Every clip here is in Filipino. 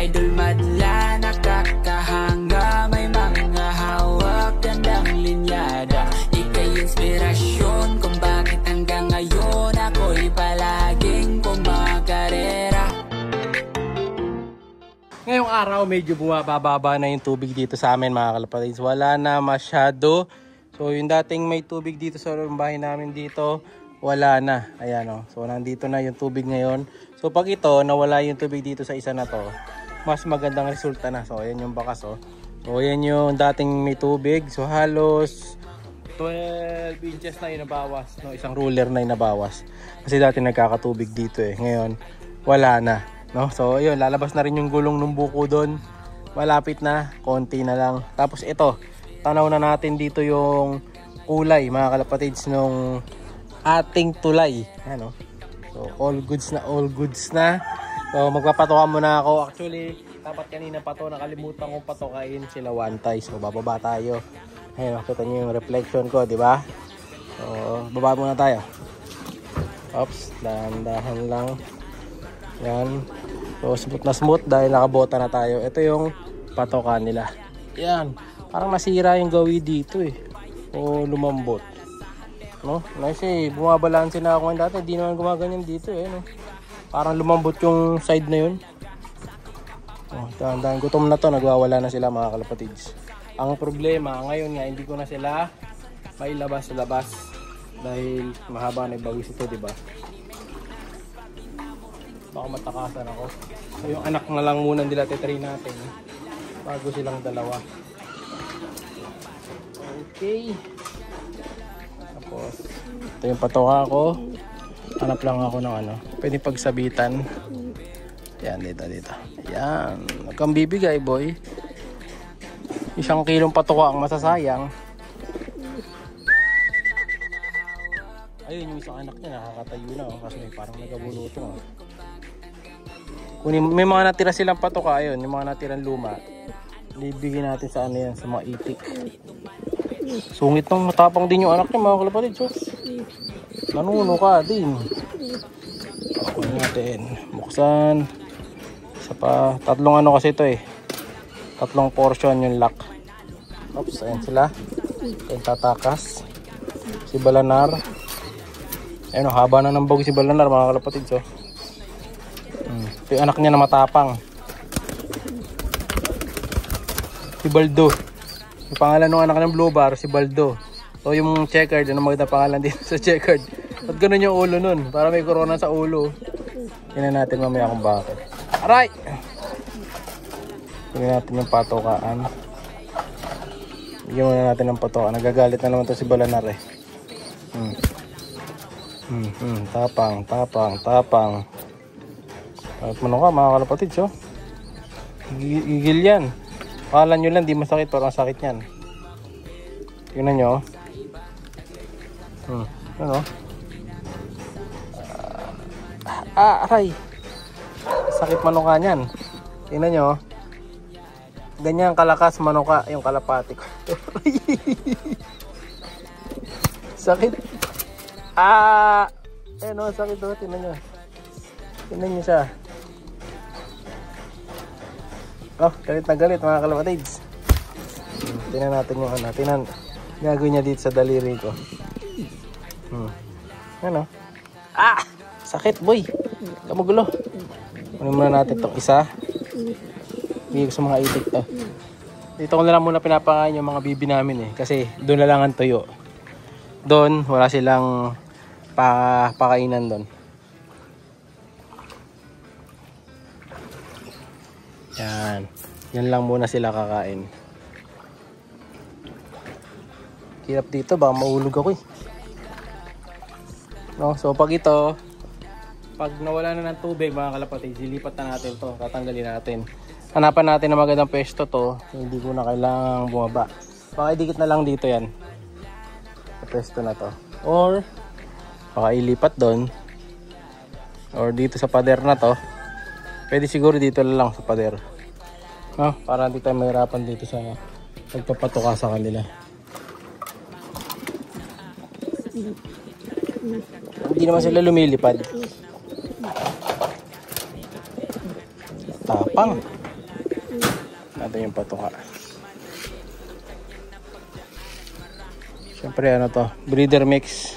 idol madla, nakakahanga, may mga hawak, gandang linyada. Ika'y inspirasyon kung bakit hanggang ngayon ako'y palaging kumakarera. Ngayong araw medyo bumababa na yung tubig dito sa amin mga kalapatids. Wala na masyado. So yung dating may tubig dito sa bahay namin dito, wala na. Ayan o. So nandito na yung tubig ngayon. So pag ito, nawala yung tubig dito sa isa na to, mas magandang resulta na. So ayan yung bakas o. So ayan yung dating may tubig. So halos 12 inches na yung nabawas. No? Isang ruler na yung nabawas. Kasi dati nagkakatubig dito eh. Ngayon, wala na. No? So ayun, lalabas na rin yung gulong ng buko doon. Malapit na, konti na lang. Tapos ito, tanaw na natin dito yung kulay mga kalapatids nung ating tulay. Ano? So all goods na. So magpapatoka muna ako. Actually, dapat kanina pa to, nakalimutan kong patokain sila wantay. So bababa tayo. Ayun, nakita niyo yung reflection ko, di ba? So baba muna tayo. Oops, dahan-dahan lang. Yan. So smooth na smooth dahil nakabota na tayo. Ito yung patokan nila. Yan. Parang nasira yung gawi dito eh. O lumambot. No? Kasi bumabalansin na ako ngayon dati. Hindi naman gumaganyan dito eh. No? Parang lumambot yung side na yun. Oh, dahan-dahan. Gutom na to. Nagwawala na sila mga kalapatids. Ang problema ngayon nga hindi ko na sila mailabas sa labas. Dahil mahaba na yung bagis ito, diba? Baka matakasan ako. So yung anak na lang muna nila tetry natin bago silang dalawa. Okay. Tapos ito yung patoka ko. Hanap lang ako ng ano, pwede pagsabitan. Yan, dito. Yan. Huwag kang bibigay, boy. 1 kilong patoka ang masasayang. Ayun yung isang anak niya nakakatayo na kasi parang nagabuluto. May mga natira silang patoka, ayun, yung mga natirang luma. Ibigay natin sa ano yan, sa mga itik. Sungit nung matapang din yung anak niya mga kalapatid. So, nanuno ka din. Kunin natin. Buksan. Isa pa. 3 ano kasi ito eh. 3 portion yung lock. Oops, ayan sila. Ayan tatakas. Si Balanar. Ayun, haba na ng bog si Balanar mga kalapatid. So, ito yung anak niya na matapang. Si Baldo. Yung pangalan ng anak ng Blue Bar, si Baldo. So yung checkered, ano maganda pangalan dito sa checkered. At ganun yung ulo nun. Para may corona sa ulo. Tingnan natin mamaya kung bakit. Aray! Tingnan natin yung patokaan. Bigyan muna natin ng patokaan. Nagagalit na naman to si Balanar eh. Tapang. At mano ka mga kalapatids oh. Gigil yan. Akala nyo lang di masakit pero ang sakit yan. Tingnan nyo oh. Ano? Aray. Sakit manuka nyan. Tingnan nyo oh. Ganyan kalakas manuka yung kalapati ko. Sakit. Ano sakit oh. Tingnan nyo. Tingnan nyo siya. Oh, galit na galit mga kalapatids. Tingnan natin yung ano. Tingnan. Gagawin niya dito sa daliri ko. Ano? Sakit boy. Kamugulo. Kunin muna natin itong isa. Bigay ko sa mga itik to. Dito ko na lang muna pinapakain yung mga bibi namin eh. Kasi doon na lang ang tuyo. Doon, wala silang pakainan doon. Yan lang muna sila kakain. Hirap dito, baka maulog ako eh. No, so pag nawala na ng tubig mga kalapatid, dilipat na natin to, tatanggalin natin. Hanapan natin ng magandang pwesto to, hindi ko na kailangang bumaba. Baka idikit na lang dito yan. Sa pwesto na to. Or baka ilipat doon. Or dito sa pader na to. Pwede siguro dito lang sa pader. No? Para hindi tayo mahirapan dito sa pagpapatuka sa kanila. Hindi naman sila lumilipad. Tapang. natin yung patuka. Siyempre ano to, breeder mix.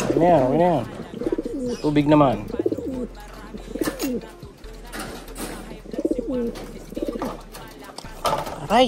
Okay na yan, okay na yan. Tubig naman. Aray!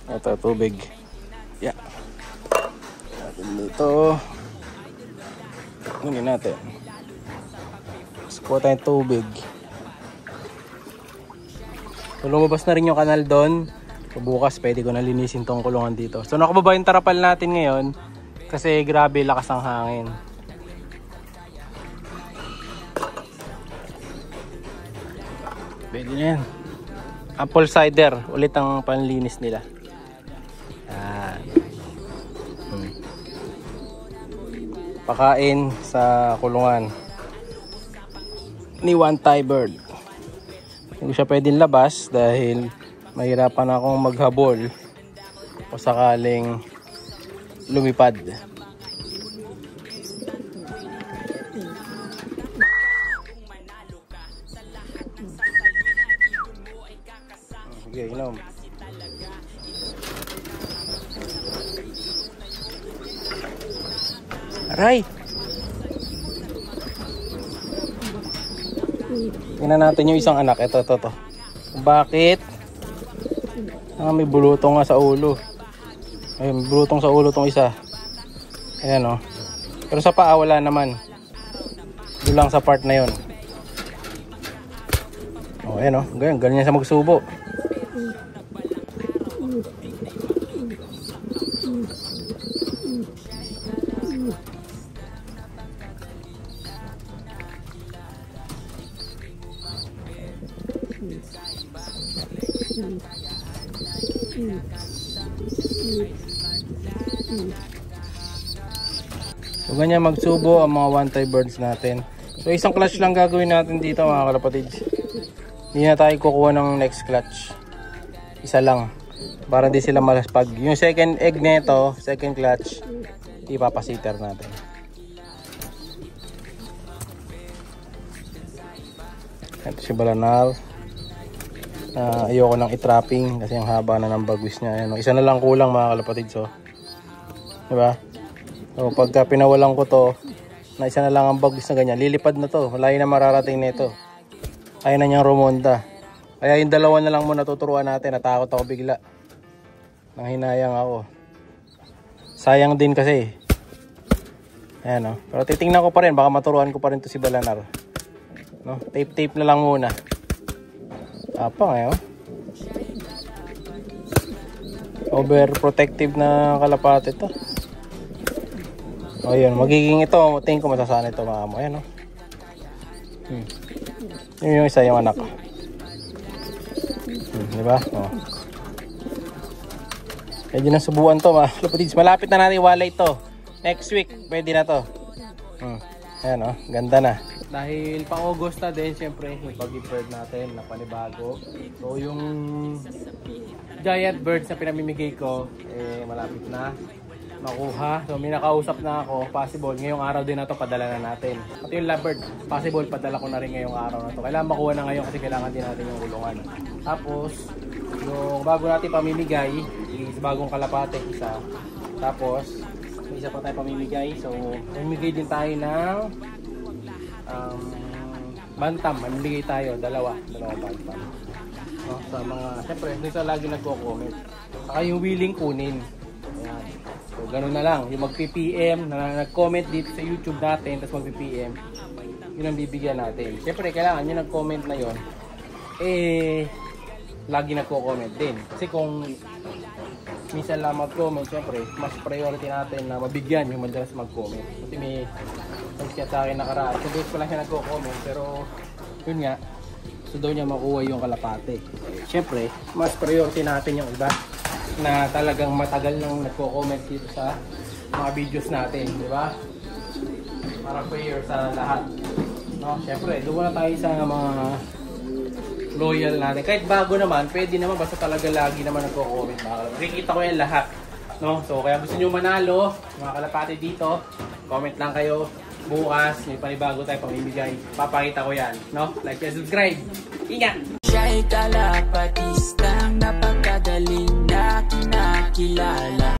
Ito, tubig. Yeah. Natin dito. Kunin natin. Kuha tayong tubig. So, lumabas na rin yung kanal doon. So, bukas pwede ko na linisin tong kulungan dito. So nakababa yung tarapal natin ngayon kasi grabe lakas ng hangin. Pwede na yan. Apple cider ulit ang panlinis nila. Pakain sa kulungan ni One Thai Bird. Hindi siya pwedeng labas dahil mahirapan akong maghabol o sakaling lumipad. Sige, inom. Aray! Tingnan natin yung isang anak. Ito. Bakit? May bulutong nga sa ulo. Ayun, may bulutong sa ulo tong isa. Ayan o. Pero sa paa wala naman. Doon lang sa part na yun. O, ayan o. Ganyan siya magsubo. So ganyan magsubo ang mga One Thai birds natin. So isang clutch lang gagawin natin dito mga kalapatids. Hindi na tayo kukuha ng next clutch. Isa lang. Para hindi sila malaspag. Yung second egg nito, second clutch, ipapasiter natin. Ito si Balanar. Ayoko nang i-trapping kasi ang haba na ng bagwis niya. Ayan, isa na lang kulang mga kalapatids. So, diba? So, pagka pinawalan ko to, na isa na lang ang bagwis na ganyan, lilipad na to. Malayo na mararating nito. Kaya na niyang rumonda. Kaya yung dalawa na lang muna tuturuan natin. Natakot ako bigla. Nang hinayang ako. Sayang din kasi. Ayan o. Pero titingnan ko pa rin. Baka maturuan ko pa rin to si Balanar. No? Tape na lang muna. Apa ngayon? Overprotective na kalapate to. O yun, magiging ito. Tingin ko masasana ito mga mo. Ayan o. Yun yung isa yung anak. Diba? O. Pwede na subuan to mga kalapatids. Malapit na natin walay to. Next week, pwede na to. Ayan o, ganda na. Dahil pang-August na din, syempre, yung pag-bird natin na panibago. So, yung giant birds na pinamimigay ko, malapit na makuha. So, may nakausap na ako. Possible, ngayong araw din na to padala na natin. At yung lovebird, possible, padala ko na rin ngayong araw na to. Kailangan makuha na ngayon kasi kailangan din natin yung kulungan. Tapos, yung bago natin pamimigay, is bagong kalapate, isa. Tapos, may isa pa tayo pamimigay. So, pamimigay din tayo ng bantam. Mamimigay tayo, dalawang bantam. No? Sa mga, siyempre, hindi sa lagi nagko-comment. Saka yung willing kunin. Ayan. So, ganun na lang. Yung mag-PPM, na nag-comment dito sa YouTube natin, tapos mag-PPM, yun ang bibigyan natin. Siyempre, kailangan yung nag-comment na yun, lagi nagko-comment din. Kasi kung minsan lang mag-comment, siyempre, mas priority natin na mabigyan yung madalas mag-comment. Kasi may nag-chat sa akin nakaraan. So, doon ko lang siya nagko-comment, pero yun nga, gusto daw niya makuha yung kalapate. Siyempre, mas priority natin yung iba na talagang matagal nang nagko-comment dito sa mga videos natin, di ba? Para fair sa lahat. No, siyempre, doon na tayo sa mga loyal natin. Kahit bago naman, pwede naman basta talaga lagi naman nagko-comment mga kalapati. Nakikita ko yan lahat. No? So kaya gusto nyo manalo, mga kalapati dito, comment lang kayo. Bukas, may panibago tayo pamimigay. Papakita ko yan. No? Like and subscribe. Ingat! Siya'y kalapatistang napakagaling na kinakilala.